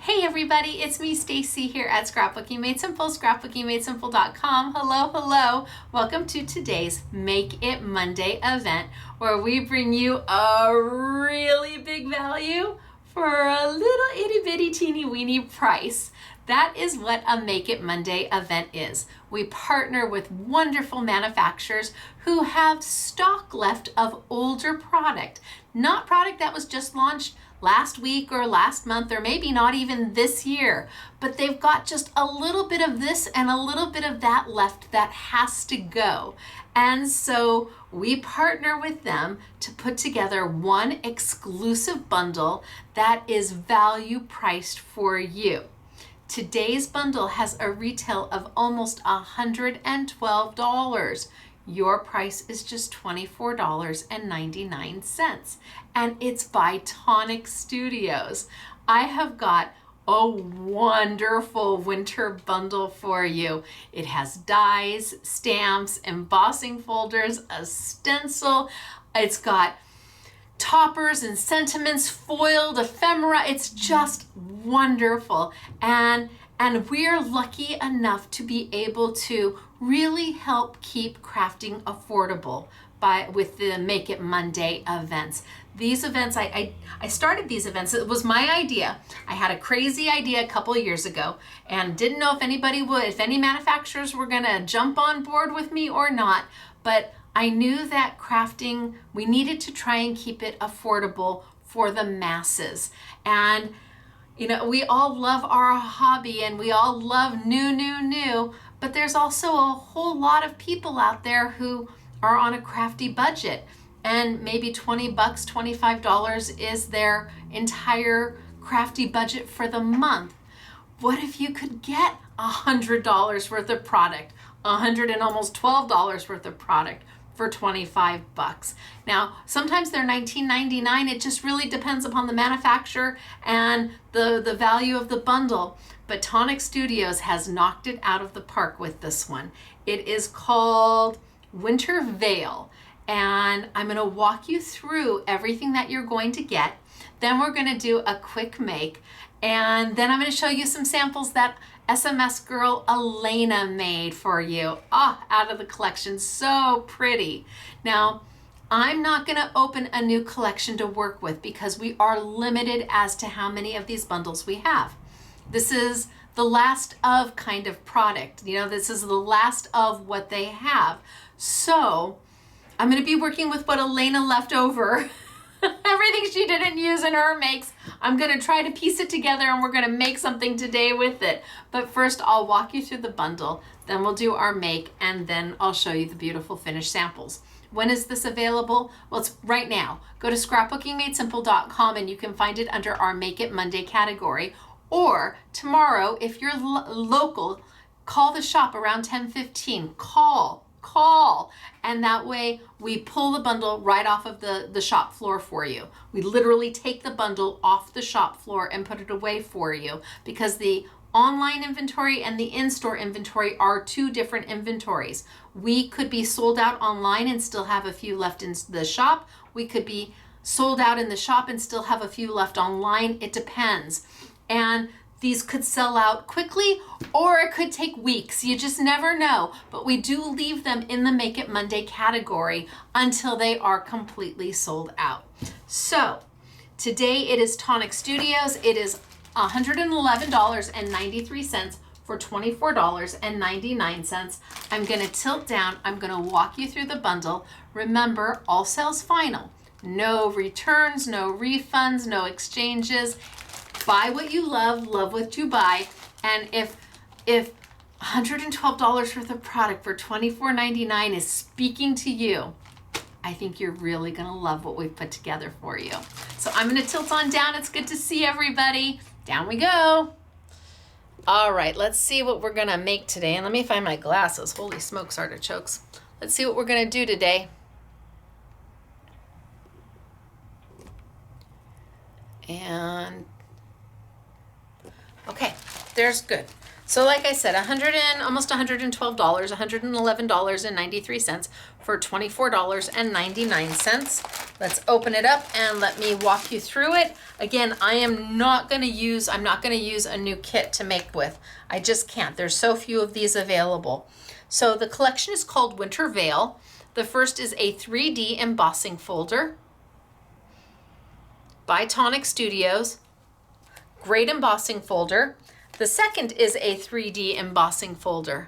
Hey everybody, it's me Stacy here at Scrapbooking Made Simple, scrapbookingmadesimple.com. Hello, hello. Welcome to today's Make It Monday event where we bring you a really big value for a little itty bitty teeny weeny price. That is what a Make It Monday event is. We partner with wonderful manufacturers who have stock left of older product, not product that was just launched last week or last month or maybe not even this year, but they've got just a little bit of this and a little bit of that left that has to go. And so we partner with them to put together one exclusive bundle that is value priced for you. Today's bundle has a retail of almost $112. Your price is just $24.99, and it's by Tonic Studios. I have got a wonderful winter bundle for you. It has dies, stamps, embossing folders, a stencil. It's got toppers and sentiments, foiled ephemera. It's just wonderful. And we're lucky enough to be able to really help keep crafting affordable with the Make It Monday events. These events, I started these events. It was my idea. I had a crazy idea a couple of years ago and didn't know if any manufacturers were gonna jump on board with me or not, but I knew that crafting, we needed to try and keep it affordable for the masses. And you know, we all love our hobby and we all love new, but there's also a whole lot of people out there who are on a crafty budget, and maybe $20, $25 is their entire crafty budget for the month. What if you could get $100 worth of product, $100 and almost $12 worth of product for 25 bucks. Now, sometimes they're $19.99. It just really depends upon the manufacturer and the value of the bundle. But Tonic Studios has knocked it out of the park with this one. It is called Winter Veil. And I'm gonna walk you through everything that you're going to get. Then we're gonna do a quick make. And then I'm gonna show you some samples that SMS girl Elena made for you. Out of the collection, so pretty. Now, I'm not gonna open a new collection to work with because we are limited as to how many of these bundles we have. This is the last of kind of product. You know, this is the last of what they have. So I'm gonna be working with what Elena left over. Everything she didn't use in her makes, I'm gonna try to piece it together and we're gonna make something today with it. But first I'll walk you through the bundle, then we'll do our make, and then I'll show you the beautiful finished samples. When is this available? Well, it's right now. Go to scrapbookingmadesimple.com and you can find it under our Make It Monday category. Or tomorrow, if you're local, call the shop around 10:15. Call, and that way we pull the bundle right off of the shop floor for you. We literally take the bundle off the shop floor and put it away for you, because the online inventory and the in-store inventory are two different inventories. We could be sold out online and still have a few left in the shop. We could be sold out in the shop and still have a few left online. It depends. And these could sell out quickly or it could take weeks. You just never know. But we do leave them in the Make It Monday category until they are completely sold out. So today it is Tonic Studios. It is $111.93 for $24.99. I'm gonna tilt down. I'm gonna walk you through the bundle. Remember, all sales final. No returns, no refunds, no exchanges. Buy what you love what you buy. And if $112 worth of product for $24.99 is speaking to you, I think you're really gonna love what we've put together for you. So I'm gonna tilt on down. It's good to see everybody. Down we go. All right, let's see what we're gonna make today. And let me find my glasses. Holy smokes, artichokes. Let's see what we're gonna do today. And okay, there's good. So like I said, almost $112, $111.93 for $24.99. Let's open it up and let me walk you through it. Again, I'm not gonna use a new kit to make with. I just can't. There's so few of these available. So the collection is called Winter Veil. The first is a 3D embossing folder by Tonic Studios. Great embossing folder. The second is a 3D embossing folder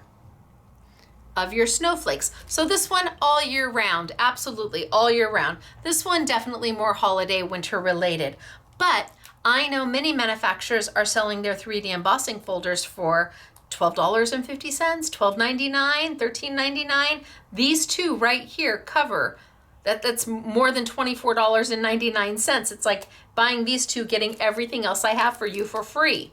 of your snowflakes. So this one all year round, absolutely all year round. This one definitely more holiday winter related. But I know many manufacturers are selling their 3D embossing folders for $12.50, $12.99, $13.99. These two right here cover that's more than $24.99. It's like buying these two, getting everything else I have for you for free.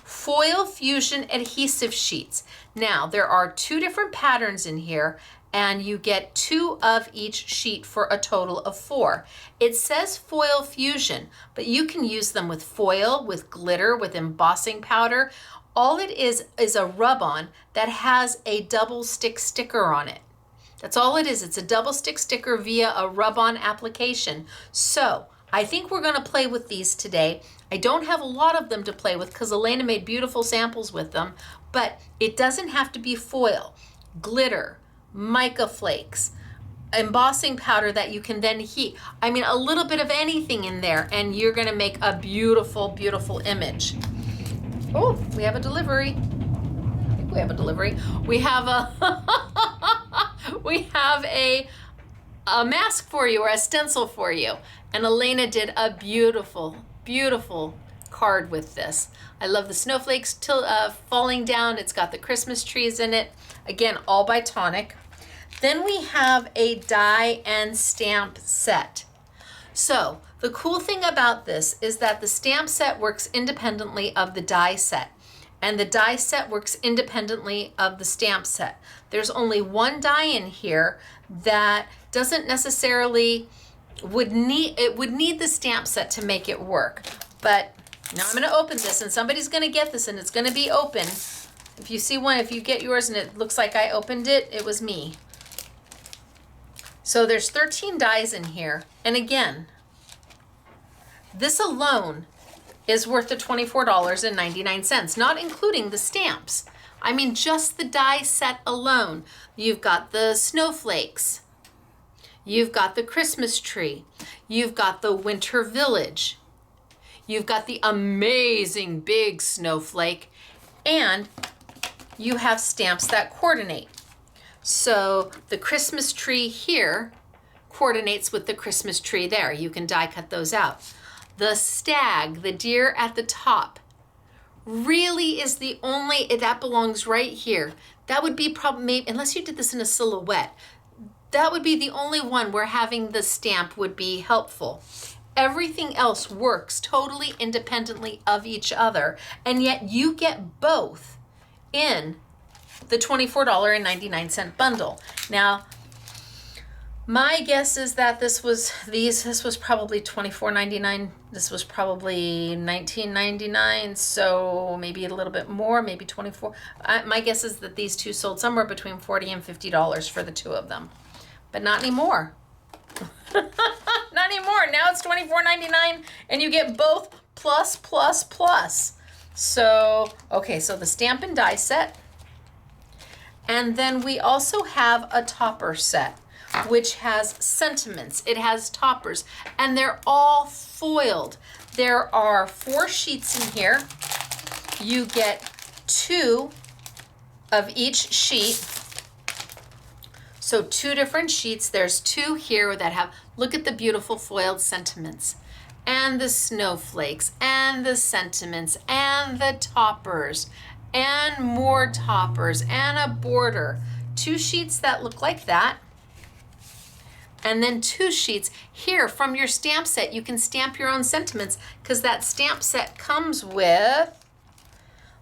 Foil Fusion adhesive sheets. Now there are 2 different patterns in here, and you get 2 of each sheet for a total of 4. It says Foil Fusion, but you can use them with foil, with glitter, with embossing powder. All it is a rub-on that has a double stick sticker on it. That's all it is. It's a double stick sticker via a rub-on application. So I think we're gonna play with these today. I don't have a lot of them to play with because Elena made beautiful samples with them, but it doesn't have to be foil, glitter, mica flakes, embossing powder that you can then heat. I mean, a little bit of anything in there and you're gonna make a beautiful, beautiful image. Oh, we have a delivery. I think we have a delivery. We have a mask for you, or a stencil for you. And Elena did a beautiful, beautiful card with this. I love the snowflakes falling down. It's got the Christmas trees in it. Again, all by Tonic. Then we have a die and stamp set. So the cool thing about this is that the stamp set works independently of the die set, and the die set works independently of the stamp set. There's only one die in here that doesn't necessarily would need the stamp set to make it work. But now I'm going to open this, and somebody's going to get this, and it's going to be open. If you see one, if you get yours and it looks like I opened it, it was me. So there's 13 dies in here. And again, this alone is worth the $24.99, not including the stamps. I mean, just the die set alone. You've got the snowflakes. You've got the Christmas tree. You've got the winter village. You've got the amazing big snowflake. And you have stamps that coordinate. So the Christmas tree here coordinates with the Christmas tree there. You can die cut those out. The stag, the deer at the top, really is the only, that belongs right here. That would be probably, unless you did this in a silhouette, that would be the only one where having the stamp would be helpful. Everything else works totally independently of each other, and yet you get both in the $24.99 bundle. Now, my guess is that this was probably $24.99. This was probably $19.99, so maybe a little bit more, maybe $24. My guess is that these two sold somewhere between $40 and $50 for the 2 of them, but not anymore. Not anymore. Now it's $24.99, and you get both plus, plus, plus. So, okay, so the stamp and die set. And then we also have a topper set, which has sentiments. It has toppers, and they're all foiled. There are 4 sheets in here. You get 2 of each sheet. So 2 different sheets. There's 2 here that have, look at the beautiful foiled sentiments, and the snowflakes, and the sentiments, and the toppers, and more toppers, and a border. 2 sheets that look like that. And then 2 sheets here from your stamp set. You can stamp your own sentiments because that stamp set comes with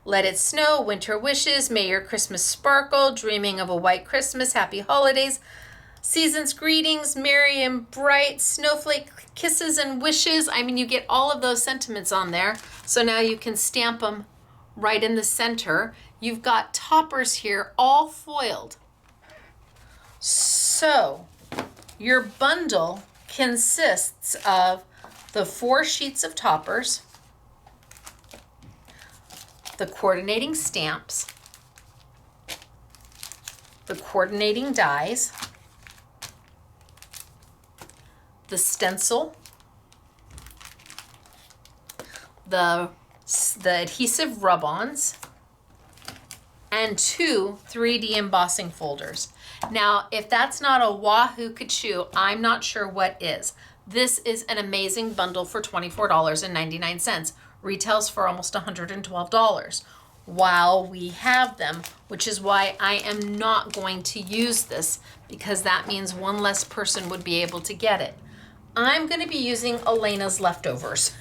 Let It Snow, Winter Wishes, May Your Christmas Sparkle, Dreaming of a White Christmas, Happy Holidays, Season's Greetings, Merry and Bright, Snowflake Kisses and Wishes. I mean, you get all of those sentiments on there. So now you can stamp them right in the center. You've got toppers here, all foiled. So your bundle consists of the 4 sheets of toppers, the coordinating stamps, the coordinating dies, the stencil, the adhesive rub-ons, and 2 3D embossing folders. Now, if that's not a wahoo ka-choo, I'm not sure what is. This is an amazing bundle for $24.99. Retails for almost $112 while we have them, which is why I am not going to use this, because that means one less person would be able to get it. I'm going to be using Elena's leftovers.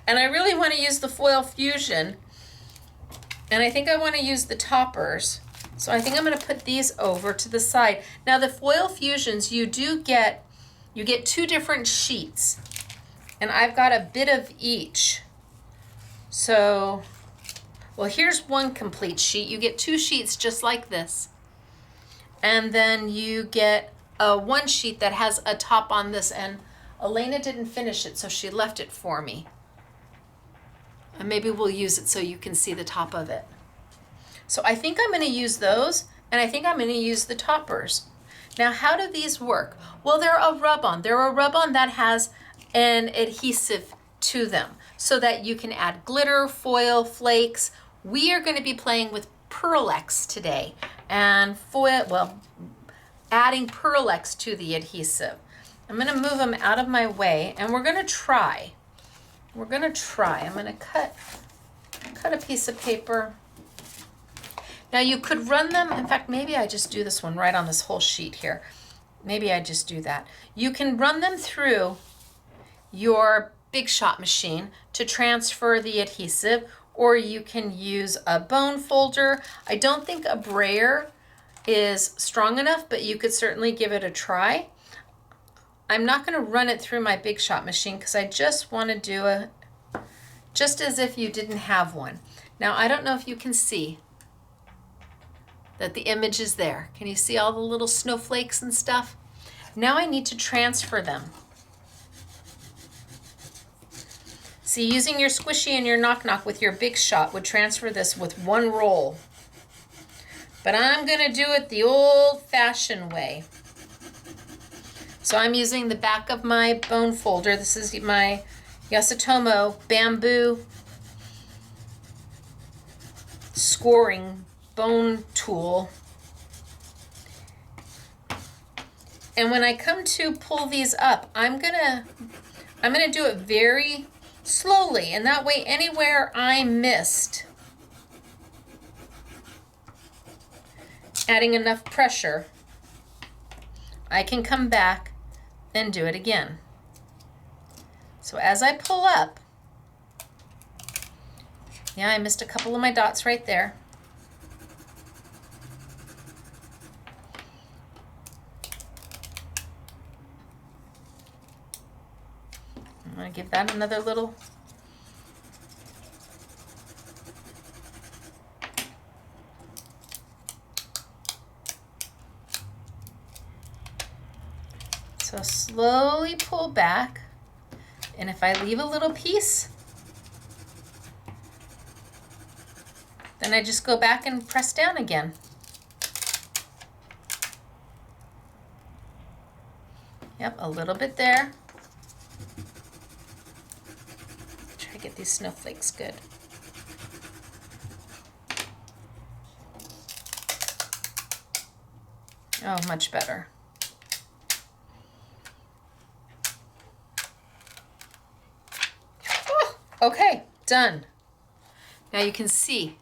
And I really want to use the foil fusion, and I think I want to use the toppers. So I think I'm going to put these over to the side. Now the foil fusions, you get 2 different sheets, and I've got a bit of each. So, well, here's one complete sheet. You get 2 sheets just like this. And then you get one sheet that has a top on this end. Elena didn't finish it, so she left it for me. And maybe we'll use it so you can see the top of it. So I think I'm going to use those, and I think I'm going to use the toppers. Now, how do these work? Well, they're a rub-on. They're a rub-on that has an adhesive to them so that you can add glitter, foil, flakes. We are going to be playing with Pearl-Ex today, and foil, well, adding Pearl-Ex to the adhesive. I'm going to move them out of my way, and we're going to try. I'm going to cut a piece of paper. Now you could run them, in fact, maybe I just do this one right on this whole sheet here. Maybe I just do that. You can run them through your Big Shot machine to transfer the adhesive, or you can use a bone folder. I don't think a brayer is strong enough, but you could certainly give it a try. I'm not going to run it through my Big Shot machine because I just want to do it just as if you didn't have one. Now, I don't know if you can see that the image is there. Can you see all the little snowflakes and stuff? Now I need to transfer them. See, using your squishy and your knock-knock with your Big Shot would transfer this with one roll. But I'm gonna do it the old-fashioned way. So I'm using the back of my bone folder. This is my Yasutomo bamboo scoring bone tool. And when I come to pull these up, I'm gonna do it very slowly, and that way anywhere I missed, adding enough pressure, I can come back and do it again. So as I pull up, yeah, I missed a couple of my dots right there. I'm going to give that another little. So slowly pull back, and if I leave a little piece, then I just go back and press down again. Yep, a little bit there. Try to get these snowflakes good. Oh, much better. Oh, okay, done. Now you can see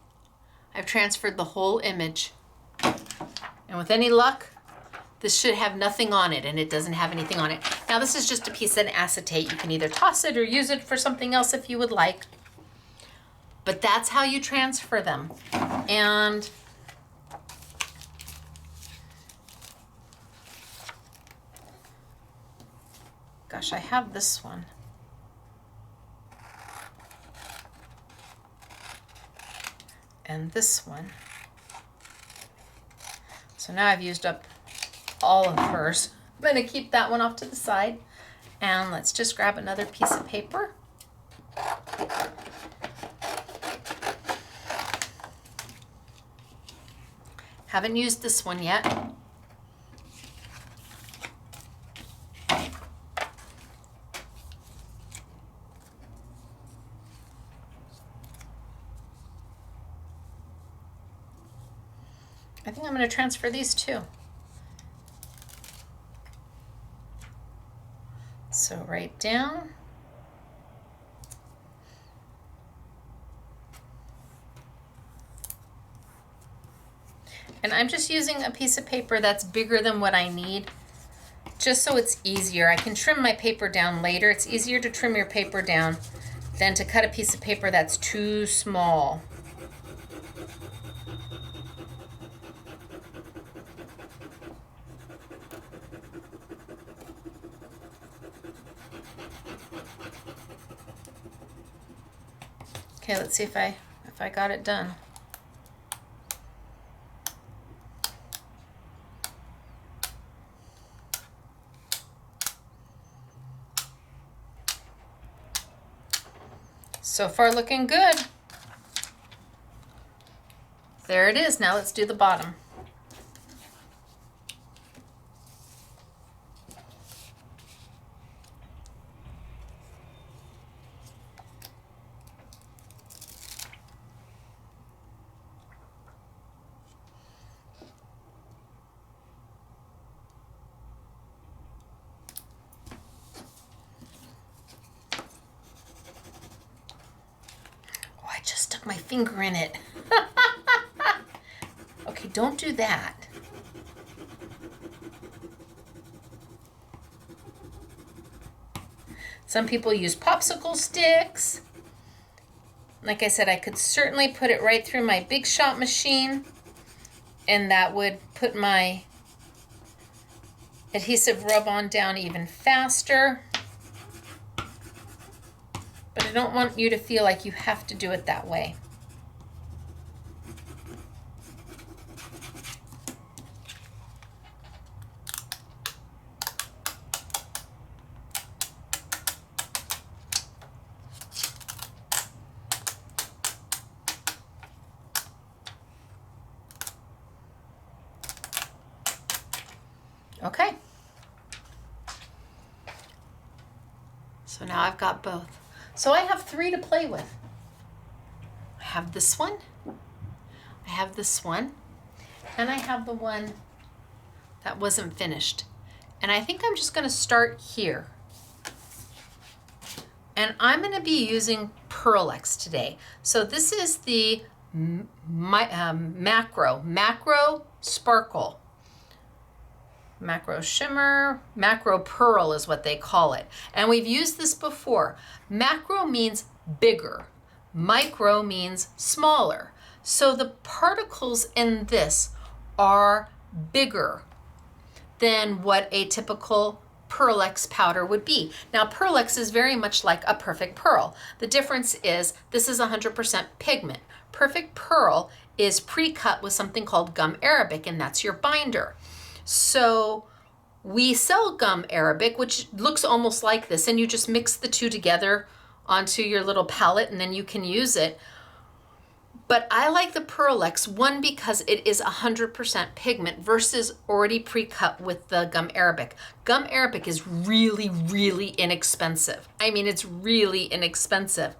I've transferred the whole image. And with any luck, this should have nothing on it, and it doesn't have anything on it. Now this is just a piece of acetate. You can either toss it or use it for something else if you would like. But that's how you transfer them. And gosh, I have this one. and this one. So now I've used up all of hers. I'm going to keep that one off to the side. And let's just grab another piece of paper. Haven't used this one yet. I think I'm going to transfer these too. So right down. And I'm just using a piece of paper that's bigger than what I need, just so it's easier. I can trim my paper down later. It's easier to trim your paper down than to cut a piece of paper that's too small. Okay, let's see if I got it done. So far looking good. There it is. Now let's do the bottom. I just stuck my finger in it. Okay, don't do that. Some people use popsicle sticks. Like I said, I could certainly put it right through my Big Shot machine, and that would put my adhesive rub-on down even faster. But I don't want you to feel like you have to do it that way. Okay. So now I've got both. So I have 3 to play with. I have this one, I have this one, and I have the one that wasn't finished. And I think I'm just going to start here. And I'm going to be using Pearl-Ex today. So this is the Macro Sparkle. Macro Shimmer, Macro Pearl is what they call it. And we've used this before. Macro means bigger. Micro means smaller. So the particles in this are bigger than what a typical Pearl-Ex powder would be. Now, Pearl-Ex is very much like a Perfect Pearl. The difference is this is 100% pigment. Perfect Pearl is pre-cut with something called gum arabic, and that's your binder. So we sell gum arabic, which looks almost like this, and you just mix the two together onto your little palette and then you can use it. But I like the Pearl-Ex, one, because it is 100% pigment versus already pre-cut with the gum arabic. Gum arabic is really, really inexpensive. I mean, it's really inexpensive.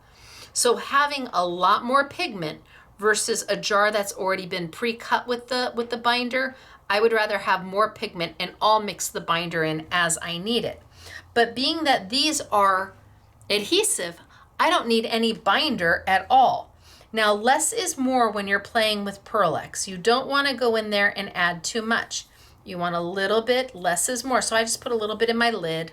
So having a lot more pigment versus a jar that's already been pre-cut with the binder, I would rather have more pigment and I'll mix the binder in as I need it. But being that these are adhesive, I don't need any binder at all. Now, less is more when you're playing with Pearl-Ex. You don't want to go in there and add too much. You want a little bit, less is more. So I just put a little bit in my lid.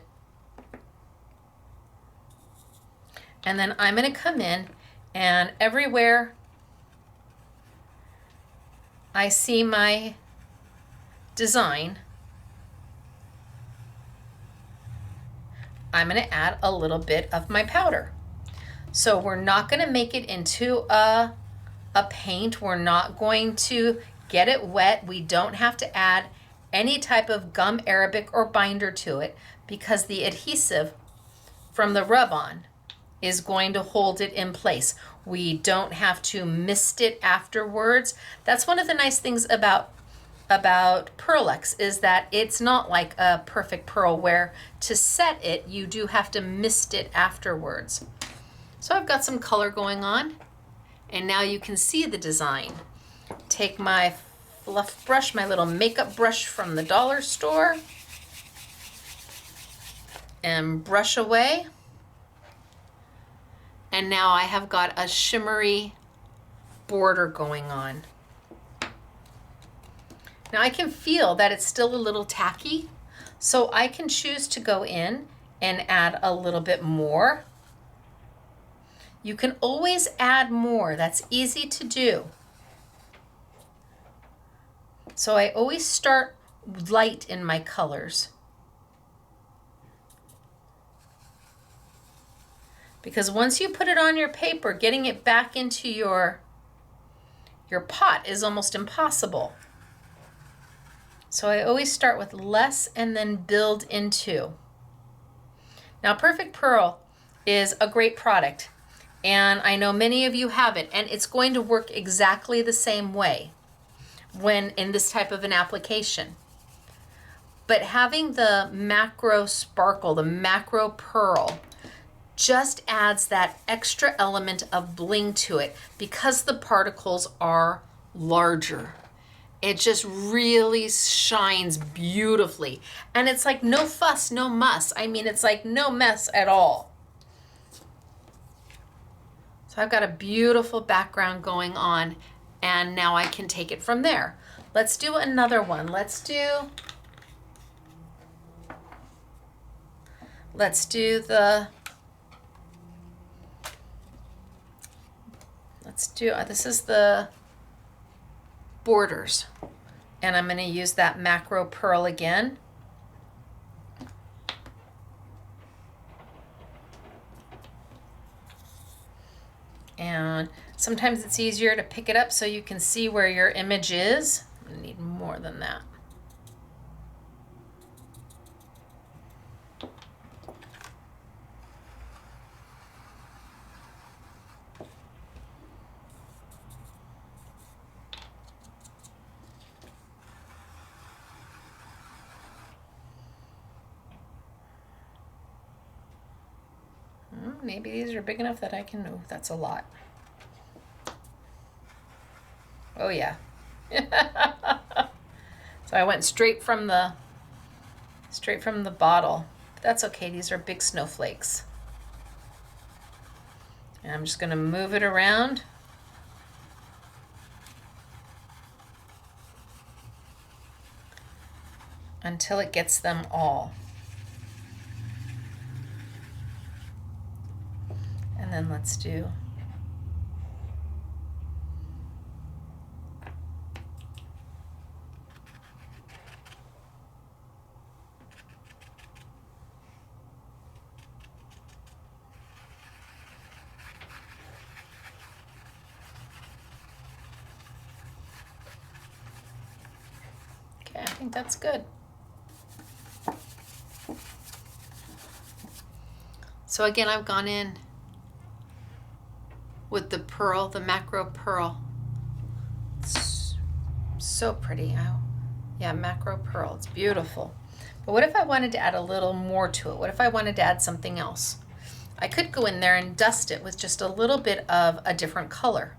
And then I'm going to come in and everywhere I see my design, I'm going to add a little bit of my powder. So we're not going to make it into a a paint. We're not going to get it wet. We don't have to add any type of gum arabic or binder to it because the adhesive from the rub-on is going to hold it in place. We don't have to mist it afterwards. That's one of the nice things about Pearl-Ex is that it's not like a perfect pearl where to set it, you do have to mist it afterwards. So I've got some color going on, and now you can see the design. Take my fluff brush, my little makeup brush from the dollar store, and brush away. And now I have got a shimmery border going on. Now I can feel that it's still a little tacky, so I can choose to go in and add a little bit more. You can always add more. That's easy to do. So I always start light in my colors, because once you put it on your paper, getting it back into your pot is almost impossible. So I always start with less and then build into. Now, Perfect Pearl is a great product, and I know many of you have it, and it's going to work exactly the same way when in this type of an application. But having the macro sparkle, the macro pearl, just adds that extra element of bling to it because the particles are larger. It just really shines beautifully. And it's like no fuss, no muss. I mean, it's like no mess at all. So I've got a beautiful background going on, and now I can take it from there. Let's do another one. Let's do this is the borders, and I'm going to use that macro pearl again. And sometimes it's easier to pick it up so you can see where your image is. I need more than that. Maybe these are big enough that I can, oh, that's a lot. Oh yeah. So I went straight from the bottle. But that's okay, these are big snowflakes. And I'm just gonna move it around. Until it gets them all. And then let's do okay, I think that's good. So again, I've gone in with the pearl, the macro pearl. It's so pretty. Oh, yeah, macro pearl. It's beautiful. But what if I wanted to add a little more to it? What if I wanted to add something else? I could go in there and dust it with just a little bit of a different color.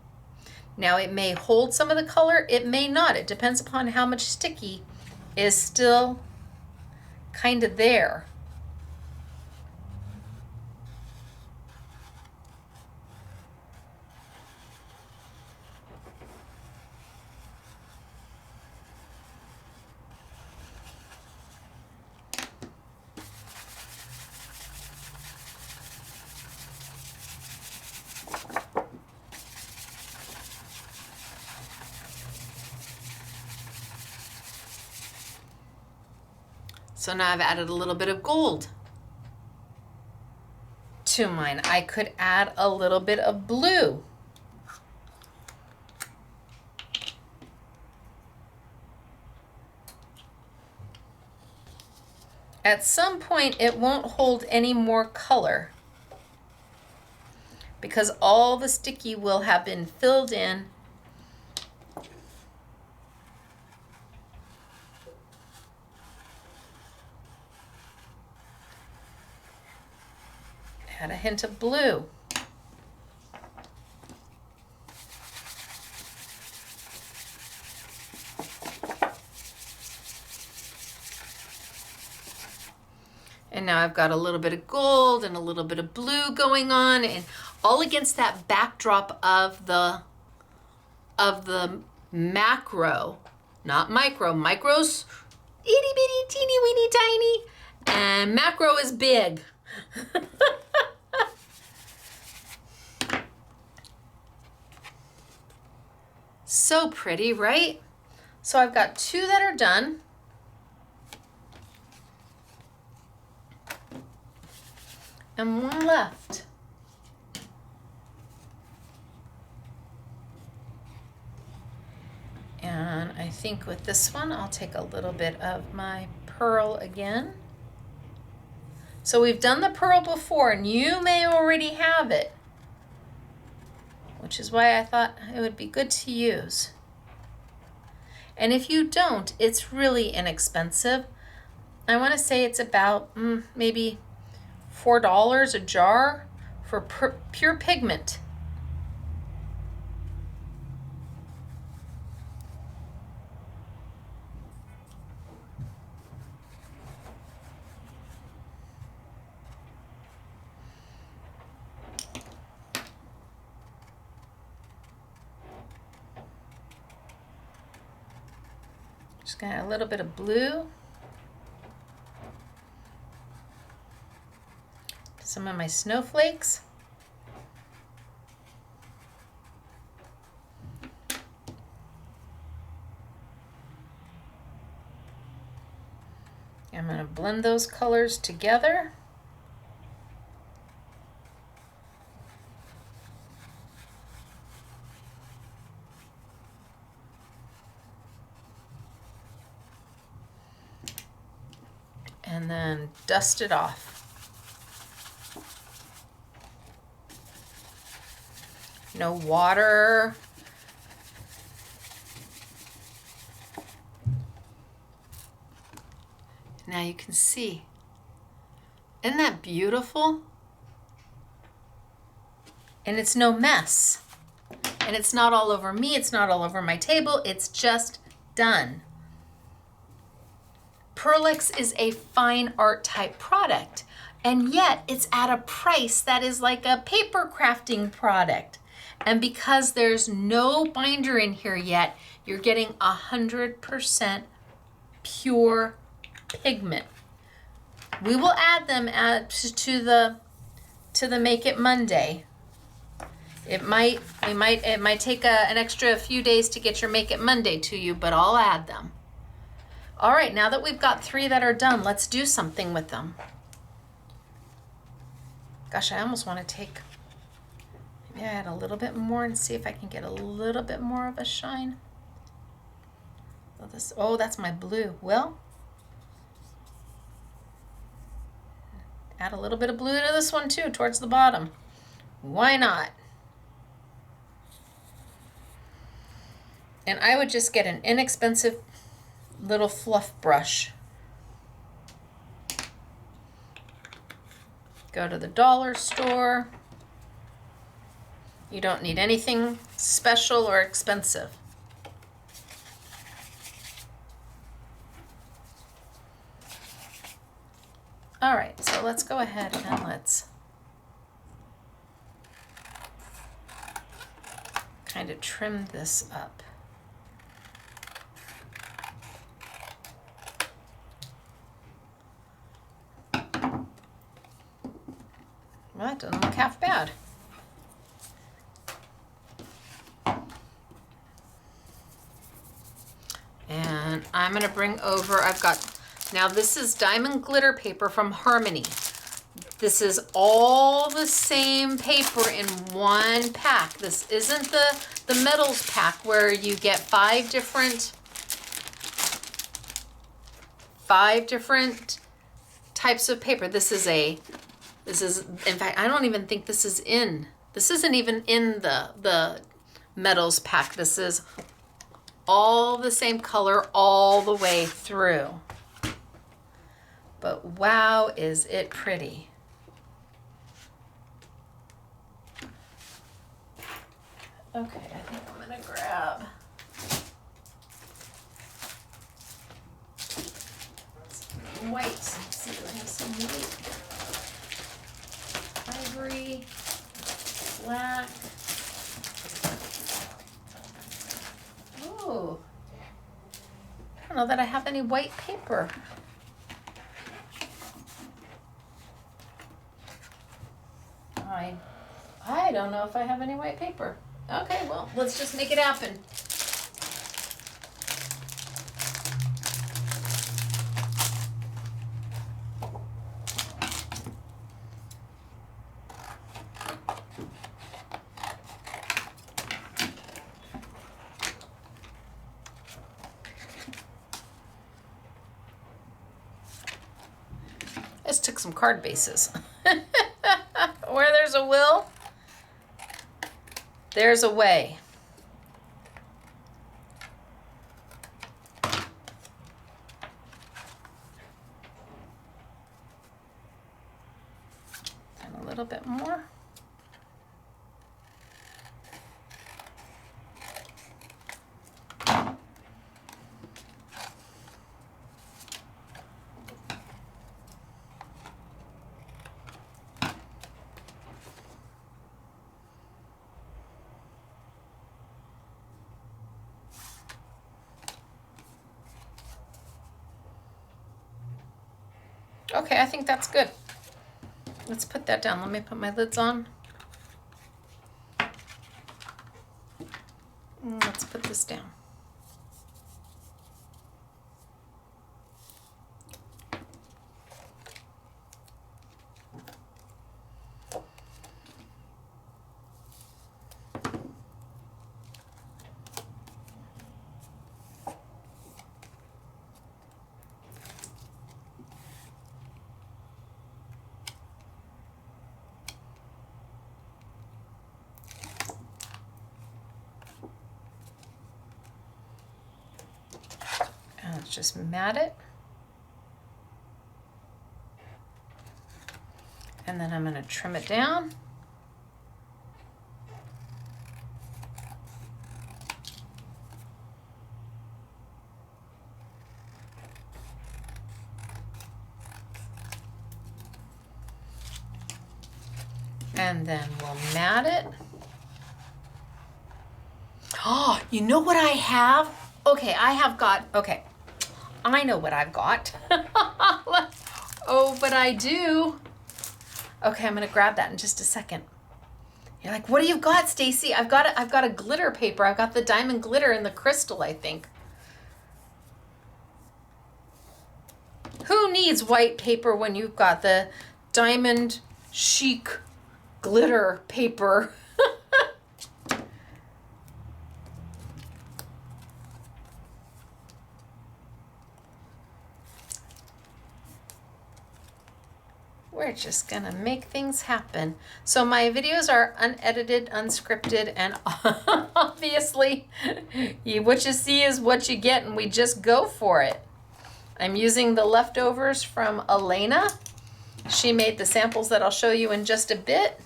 Now, it may hold some of the color, it may not. It depends upon how much sticky is still kind of there. So now I've added a little bit of gold to mine. I could add a little bit of blue. At some point, it won't hold any more color because all the sticky will have been filled in. Add a hint of blue. And now I've got a little bit of gold and a little bit of blue going on, and all against that backdrop of the macro, not micro. Micro's itty bitty, teeny weeny tiny, and macro is big. So pretty, right? So I've got 2 that are done. And 1 left. And I think with this one, I'll take a little bit of my pearl again. So we've done the pearl before, and you may already have it, which is why I thought it would be good to use. And if you don't, it's really inexpensive. I want to say it's about maybe $4 a jar for pure pigment. Just got a little bit of blue. Some of my snowflakes. I'm going to blend those colors together. And then dust it off. No water. Now you can see. Isn't that beautiful? And it's no mess. And it's not all over me. It's not all over my table. It's just done. Pearlix is a fine art type product, and yet it's at a price that is like a paper crafting product. And because there's no binder in here yet, you're getting 100% pure pigment. We will add them to the Make It Monday. It might take an extra few days to get your Make It Monday to you, but I'll add them. All right, now that we've got 3 that are done, let's do something with them. Gosh, I almost want to take, maybe I add a little bit more and see if I can get a little bit more of a shine. Oh, that's my blue. Well, add a little bit of blue to this one too, towards the bottom. Why not? And I would just get an inexpensive little fluff brush. Go to the dollar store. You don't need anything special or expensive. All right, so let's go ahead and let's kind of trim this up. Well, that doesn't look half bad. And I'm going to bring over, now this is diamond glitter paper from Harmony. This is all the same paper in one pack. This isn't the metals pack where you get five different types of paper. This is, in fact, I don't even think this isn't even in the metals pack. This is all the same color all the way through. But wow, is it pretty. Okay, I think I'm gonna grab some white. Let's see, do I have some white? Ivory, black. Oh, I don't know that I have any white paper. I don't know if I have any white paper. Okay, well, let's just make it happen. Just took some card bases. Where there's a will, there's a way. And a little bit more. Okay, I think that's good. Let's put that down. Let me put my lids on. Let's put this down. Let's just mat it. And then I'm going to trim it down. And then we'll mat it. Oh, you know what I have? Okay, I know what I've got. Oh, but I do. Okay, I'm gonna grab that in just a second. You're like, what do you got, Stacy? I've got a glitter paper. I've got the diamond glitter and the crystal, I think. Who needs white paper when you've got the diamond chic glitter paper? We're just gonna make things happen. So my videos are unedited, unscripted, and obviously what you see is what you get, and we just go for it. I'm using the leftovers from Elena. She made the samples that I'll show you in just a bit.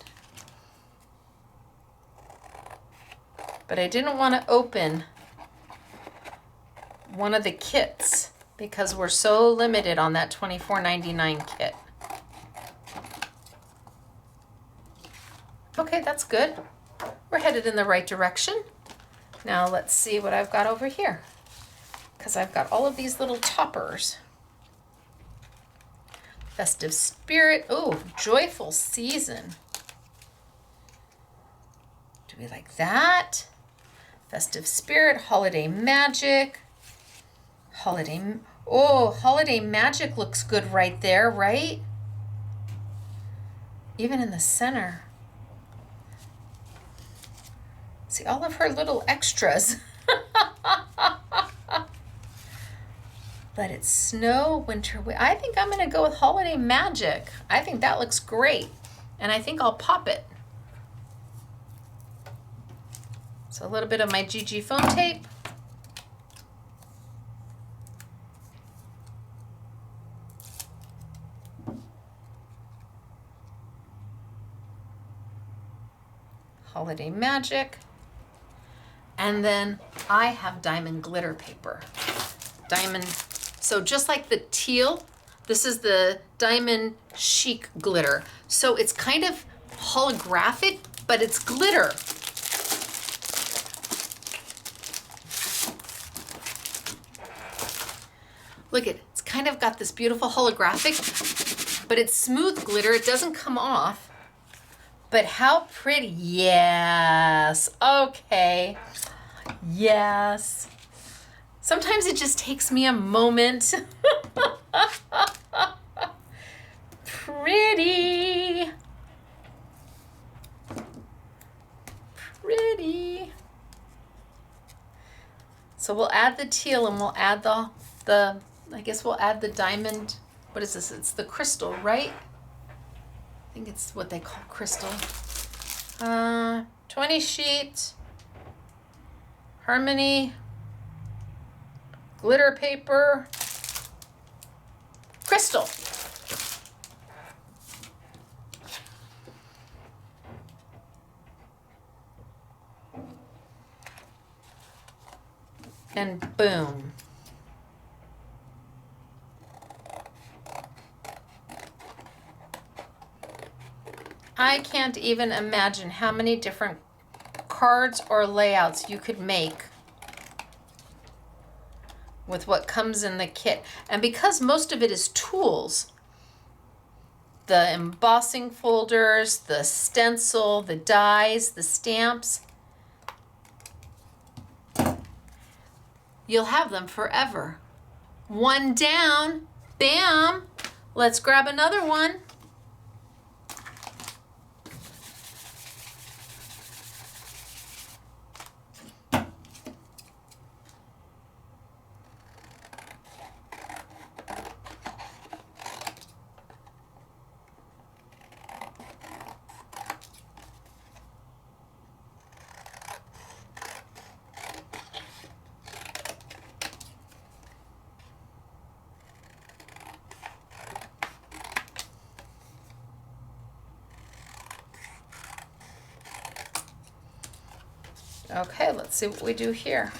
But I didn't want to open one of the kits because we're so limited on that $24.99 kit. Okay, that's good. We're headed in the right direction. Now let's see what I've got over here, because I've got all of these little toppers. Festive spirit. Oh, joyful season. Do we like that? Festive spirit, holiday magic. Holiday magic looks good right there, right? Even in the center. See all of her little extras. But it's snow, winter. I think I'm going to go with Holiday Magic. I think that looks great. And I think I'll pop it. So a little bit of my GG foam tape. Holiday Magic. And then I have diamond glitter paper. Diamond, so just like the teal, this is the diamond chic glitter. So it's kind of holographic, but it's glitter. Look at it, it's kind of got this beautiful holographic, but it's smooth glitter, it doesn't come off. But how pretty, yes, okay, yes. Sometimes it just takes me a moment. Pretty. Pretty. So we'll add the teal and we'll add the I guess we'll add the diamond. What is this? It's the crystal, right? I think it's what they call crystal. 20 sheet, Harmony, glitter paper, crystal. And boom. I can't even imagine how many different cards or layouts you could make with what comes in the kit. And because most of it is tools, the embossing folders, the stencil, the dies, the stamps, you'll have them forever. One down, bam, let's grab another one. Okay, let's see what we do here.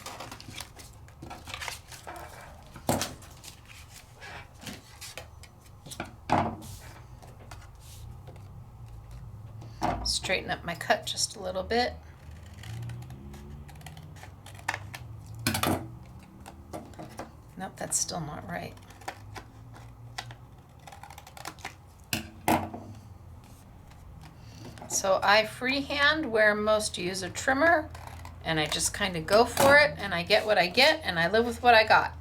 Straighten up my cut just a little bit. Nope, that's still not right. So I freehand where most use a trimmer, and I just kind of go for it, and I get what I get, and I live with what I got.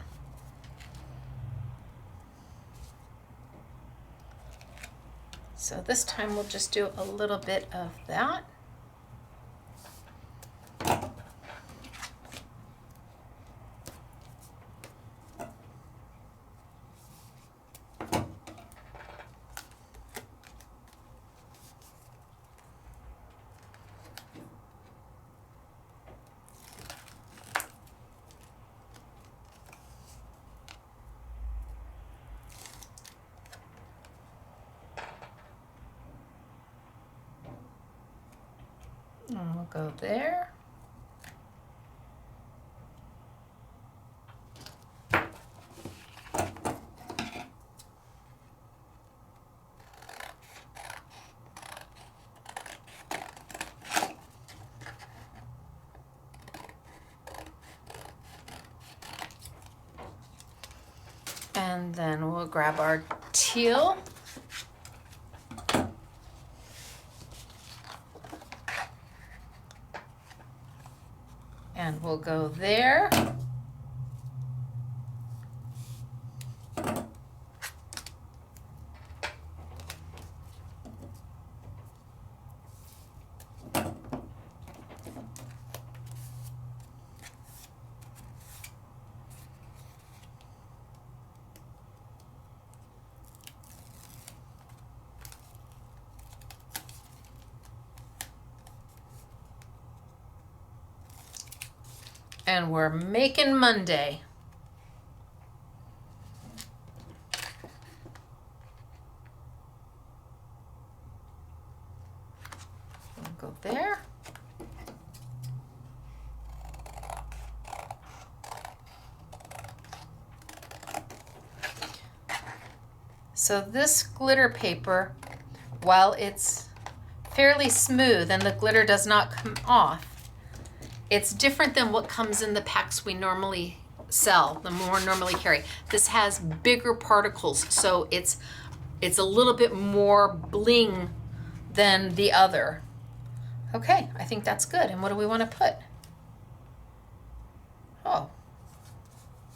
So this time we'll just do a little bit of that. And we'll go there. And then we'll grab our teal. And we'll go there. And we're making Monday. Go there. So this glitter paper, while it's fairly smooth and the glitter does not come off, it's different than what comes in the packs we normally sell, the more normally carry. This has bigger particles, so it's a little bit more bling than the other. Okay, I think that's good. And what do we want to put? Oh,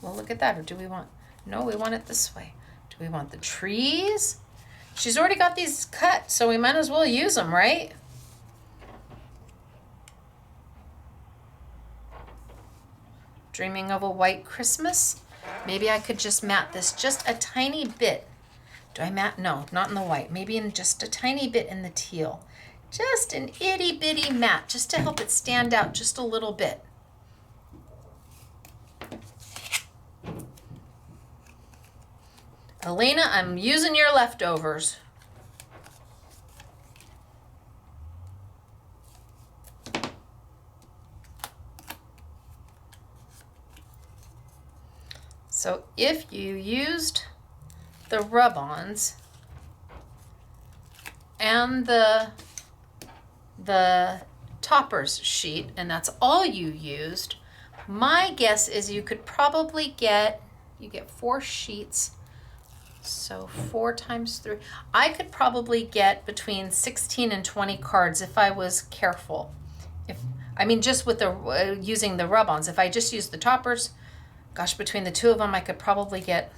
well, look at that. Or do we want, no, we want it this way. Do we want the trees? She's already got these cut, so we might as well use them, right? Dreaming of a white Christmas. Maybe I could just matte this just a tiny bit. Do I matte? No, not in the white. Maybe in just a tiny bit in the teal. Just an itty bitty matte, just to help it stand out just a little bit. Elena, I'm using your leftovers. So if you used the rub-ons and the toppers sheet, and that's all you used, my guess is you could probably get 4 sheets, so 4 times 3. I could probably get between 16 and 20 cards if I was careful. Just with the using the rub-ons. If I just used the toppers, gosh, between the two of them, I could probably get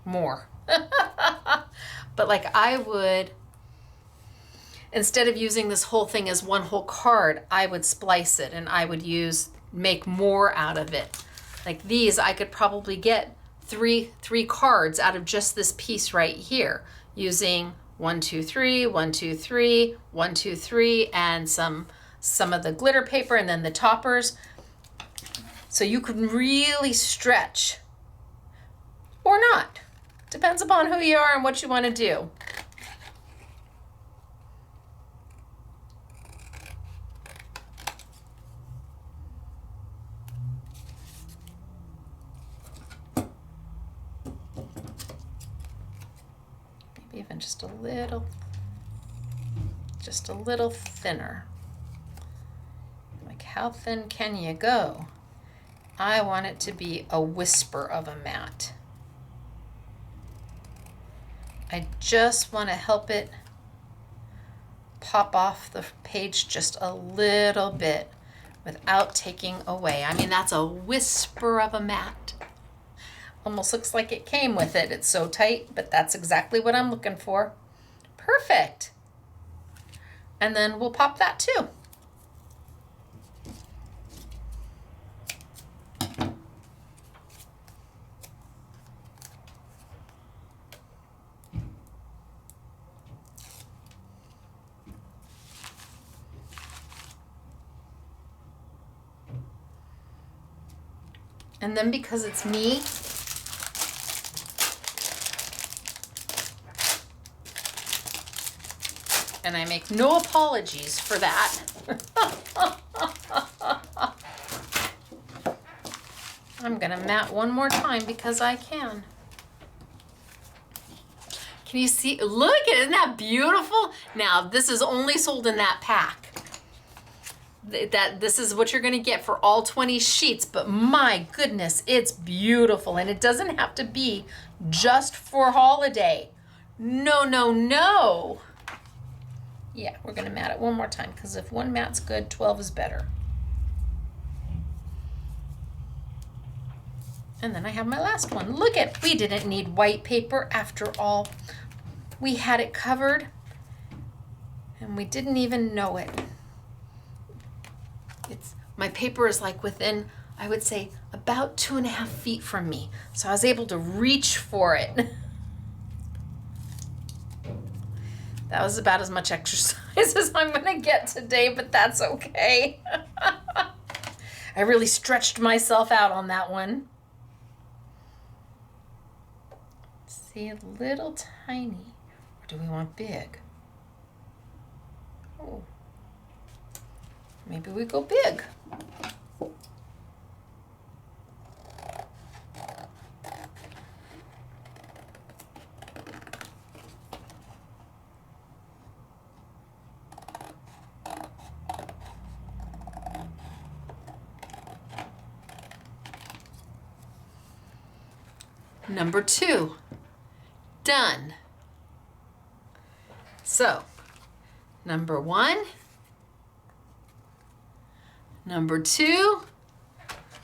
more. But like I would, instead of using this whole thing as one whole card, I would splice it and I would make more out of it. Like these, I could probably get three cards out of just this piece right here using 1, 2, 3, 1, 2, 3, 1, 2, 3, and some of the glitter paper and then the toppers. So you can really stretch or not. Depends upon who you are and what you want to do. Maybe even just a little thinner. Like, how thin can you go? I want it to be a whisper of a matte. I just want to help it pop off the page just a little bit without taking away. I mean, that's a whisper of a matte. Almost looks like it came with it. It's so tight, but that's exactly what I'm looking for. Perfect. And then we'll pop that too. And then because it's me, and I make no apologies for that, I'm gonna matte one more time because I can. Can you see? Look, isn't that beautiful? Now, this is only sold in that pack. This is what you're going to get for all 20 sheets, but my goodness, it's beautiful. And it doesn't have to be just for holiday. No, no, no. Yeah, we're going to matte it one more time because if one matte's good, 12 is better. And then I have my last one. Look at, we didn't need white paper after all. We had it covered and we didn't even know it. My paper is like within, I would say, about 2.5 feet from me. So I was able to reach for it. That was about as much exercise as I'm gonna get today, but that's okay. I really stretched myself out on that one. See, a little tiny. Or do we want big? Oh, maybe we go big. Number 2, done. So, number 1, number 2,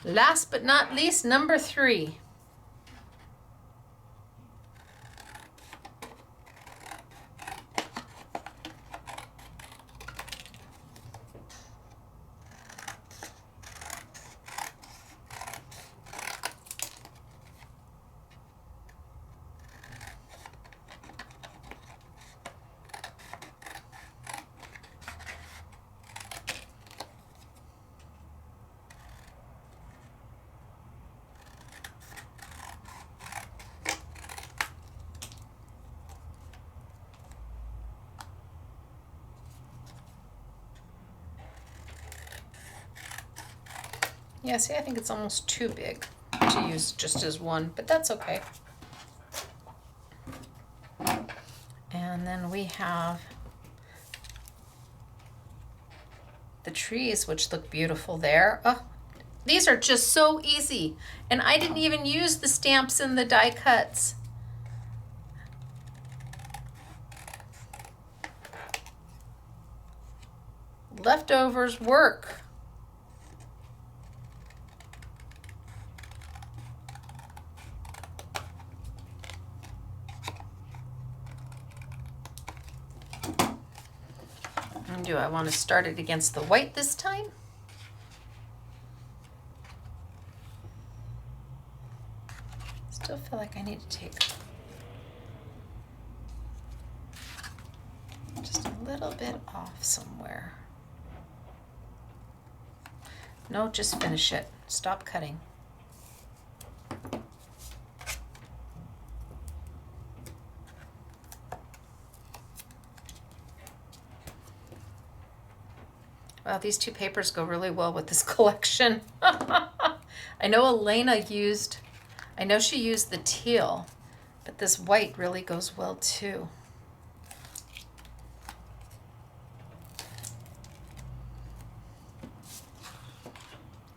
last but not least, number 3. Yeah, see, I think it's almost too big to use just as one, but that's okay. And then we have the trees, which look beautiful there. Oh, these are just so easy. And I didn't even use the stamps and the die cuts. Leftovers work. And do I want to start it against the white this time? Still feel like I need to take just a little bit off somewhere. No, just finish it. Stop cutting. Wow, these two papers go really well with this collection. I know Elena used, I know she used the teal, but this white really goes well too.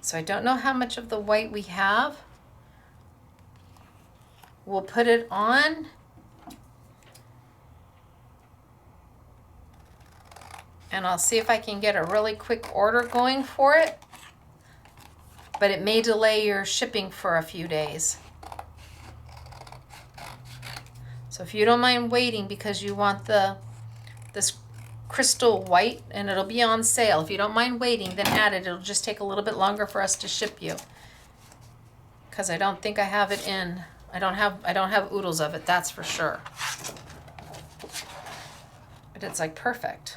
So I don't know how much of the white we have. We'll put it on. And I'll see if I can get a really quick order going for it. But it may delay your shipping for a few days. So if you don't mind waiting because you want this crystal white and it'll be on sale. If you don't mind waiting, then add it. It'll just take a little bit longer for us to ship you. Because I don't think I have it in. I don't have oodles of it, that's for sure. But it's like perfect.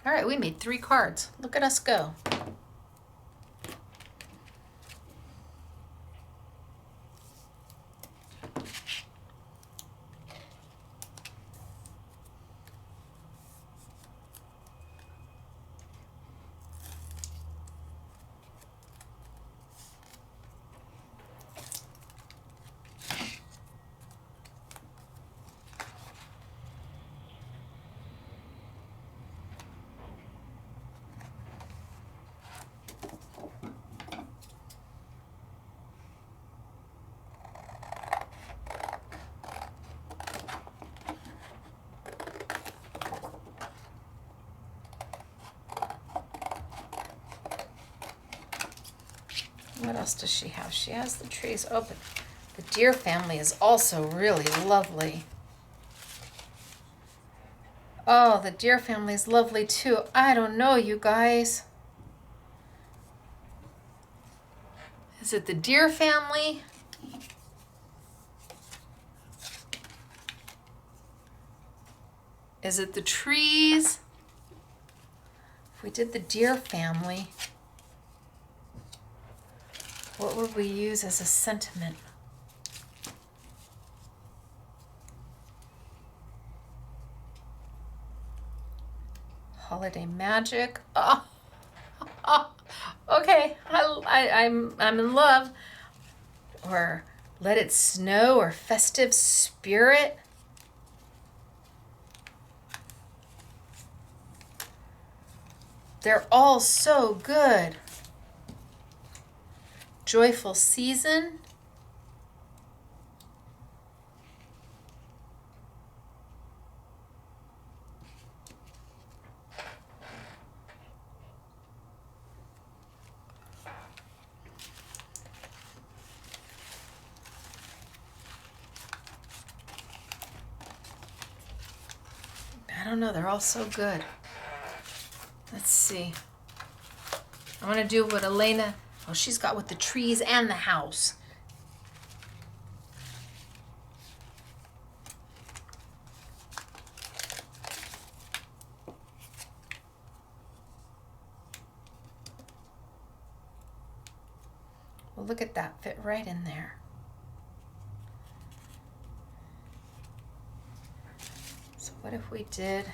All right, we made 3 cards. Look at us go. What else does she have? She has the trees open. The deer family is also really lovely. Oh, the deer family is lovely too. I don't know, you guys. Is it the deer family? Is it the trees? If we did the deer family, what would we use as a sentiment? Holiday magic. Oh, oh okay. I'm in love. Or let it snow, or festive spirit. They're all so good. Joyful season. I don't know, they're all so good. Let's see. I want to do what Elena, oh, she's got with the trees and the house. Well, look at that, fit right in there. So what if we did...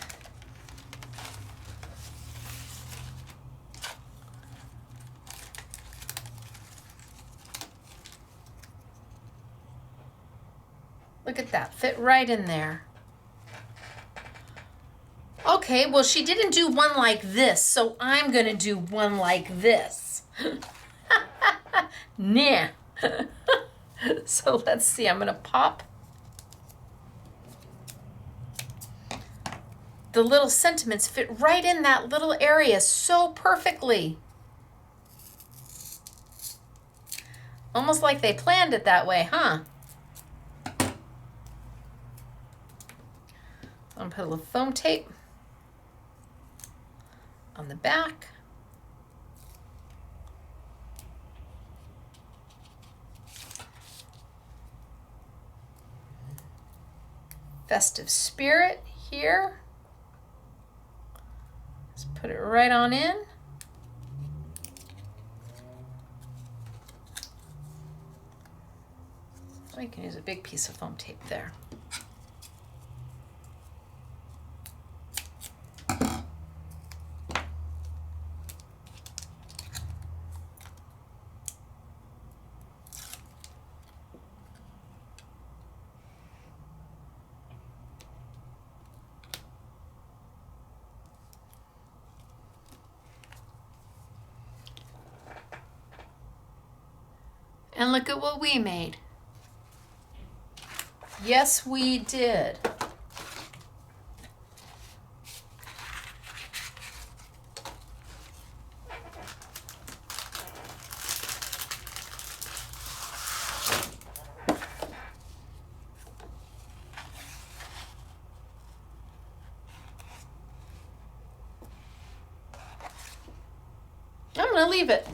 Look at that, fit right in there. Okay, well, she didn't do one like this, so I'm gonna do one like this. Nah. So let's see, I'm gonna pop the little sentiments, fit right in that little area so perfectly. Almost like they planned it that way, huh? I'm gonna put a little foam tape on the back. Festive spirit here. Just put it right on in. Oh, you can use a big piece of foam tape there. And look at what we made. Yes, we did. I'm going to leave it.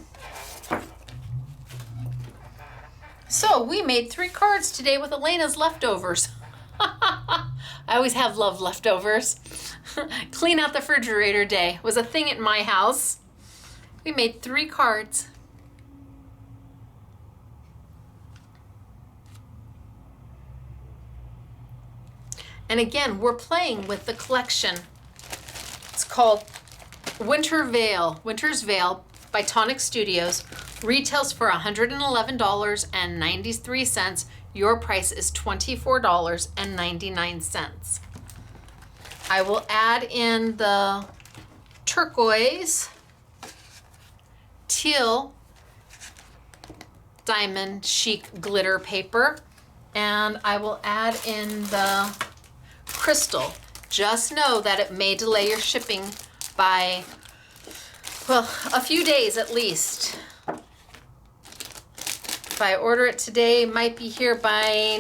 So we made 3 cards today with Elena's leftovers. I always have loved leftovers. Clean out the refrigerator day was a thing at my house. We made 3 cards. And again, we're playing with the collection. It's called Winter's Veil by Tonic Studios. Retails for $111.93. Your price is $24.99. I will add in the turquoise, teal, diamond chic glitter paper, and I will add in the crystal. Just know that it may delay your shipping by, well, a few days at least. If I order it today, it might be here by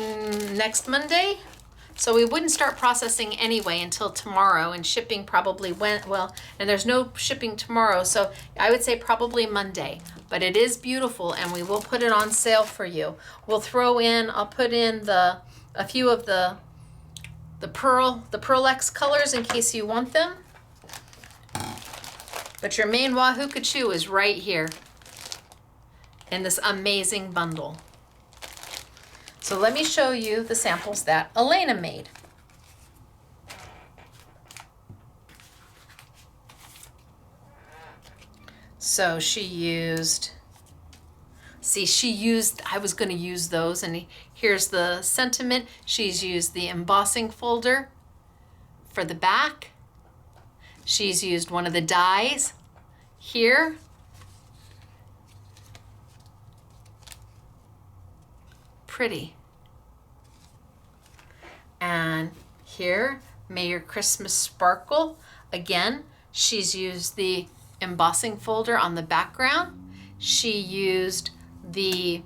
next Monday. So we wouldn't start processing anyway until tomorrow, and shipping probably went, well, and there's no shipping tomorrow, so I would say probably Monday. But it is beautiful, and we will put it on sale for you. We'll throw in, I'll put in a few of the Pearl X colors in case you want them. But your main Wahoo Kachoo is right here in this amazing bundle. So let me show you the samples that Elena made. So she used, I was going to use those, and here's the sentiment. She's used the embossing folder for the back. She's used one of the dies here. Pretty. And here, May Your Christmas Sparkle. Again, she's used the embossing folder on the background. She used these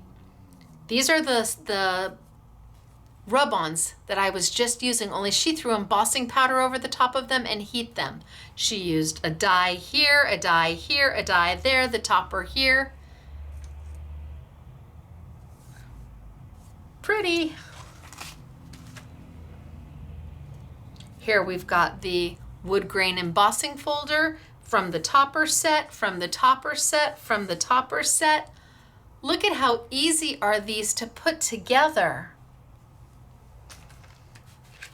are the rub-ons that I was just using, only she threw embossing powder over the top of them and heat them. She used a die here, a die here, a die there, the topper here. Pretty. Here we've got the wood grain embossing folder from the topper set, from the topper set, from the topper set. Look at how easy are these to put together.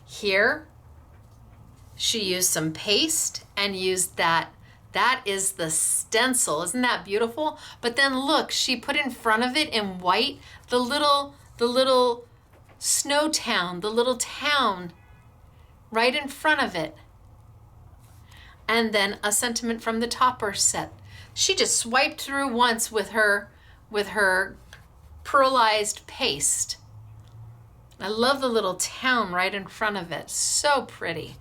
Here, she used some paste and used that. That is the stencil. Isn't that beautiful? But then look, she put in front of it in white the little snow town, the little town right in front of it. And then a sentiment from the topper set. She just swiped through once with her pearlized paste. I love the little town right in front of it. So pretty.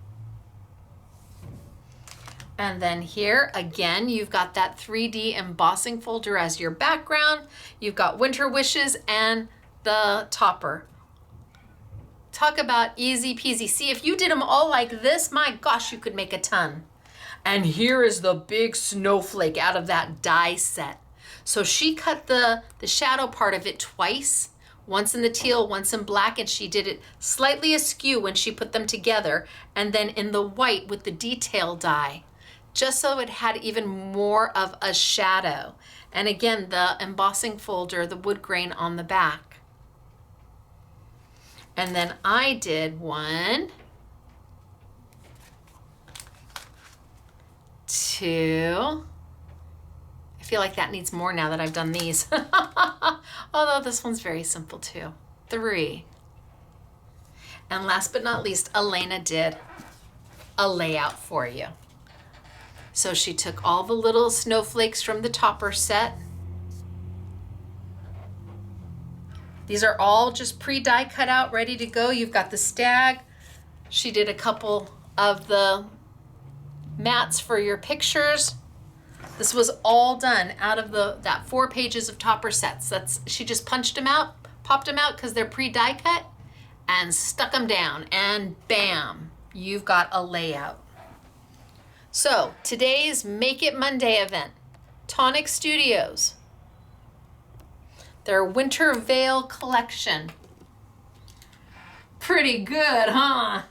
And then here, again, you've got that 3D embossing folder as your background. You've got Winter Wishes and the topper. Talk about easy peasy. See, if you did them all like this, my gosh, you could make a ton. And here is the big snowflake out of that die set. So she cut the shadow part of it twice, once in the teal, once in black, and she did it slightly askew when she put them together, and then in the white with the detail die, just so it had even more of a shadow. And again, the embossing folder, the wood grain on the back. And then I did 1, 2, I feel like that needs more now that I've done these. Although this one's very simple too. 3. And last but not least, Elena did a layout for you. So she took all the little snowflakes from the topper set. These are all just pre-die cut out, ready to go. You've got the stag. She did a couple of the mats for your pictures. This was all done out of that 4 pages of topper sets. She just punched them out, popped them out because they're pre-die cut, and stuck them down, and bam, you've got a layout. So today's Make It Monday event, Tonic Studios, their Winter Veil collection. Pretty good, huh?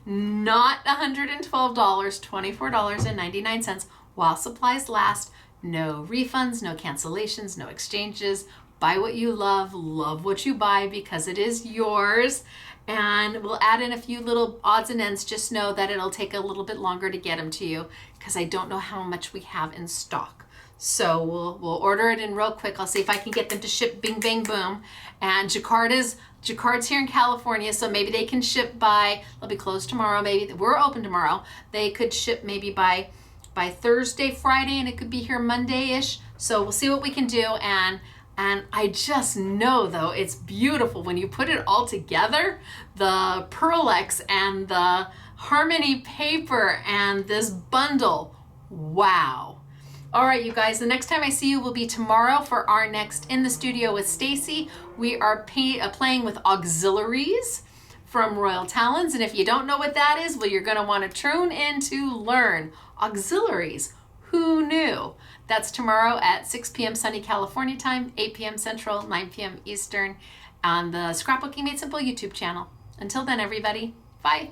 Not $112, $24.99 while supplies last. No refunds, no cancellations, no exchanges. Buy what you love what you buy because it is yours. And we'll add in a few little odds and ends. Just know that it'll take a little bit longer to get them to you because I don't know how much we have in stock. So we'll order it in real quick. I'll see if I can get them to ship bing, bang, boom. And Jacquard's here in California, so maybe they can ship they'll be closed tomorrow, maybe. We're open tomorrow. They could ship maybe by Thursday, Friday, and it could be here Monday-ish. So we'll see what we can do. And I just know, though, it's beautiful when you put it all together, the Pearl X and the Harmony paper and this bundle. Wow. All right, you guys, the next time I see you will be tomorrow for our next In the Studio with Stacy. We are playing with auxiliaries from Royal Talons. And if you don't know what that is, well, you're going to want to tune in to learn. Auxiliaries, who knew? That's tomorrow at 6 p.m. sunny California time, 8 p.m. Central, 9 p.m. Eastern on the Scrapbooking Made Simple YouTube channel. Until then, everybody, bye.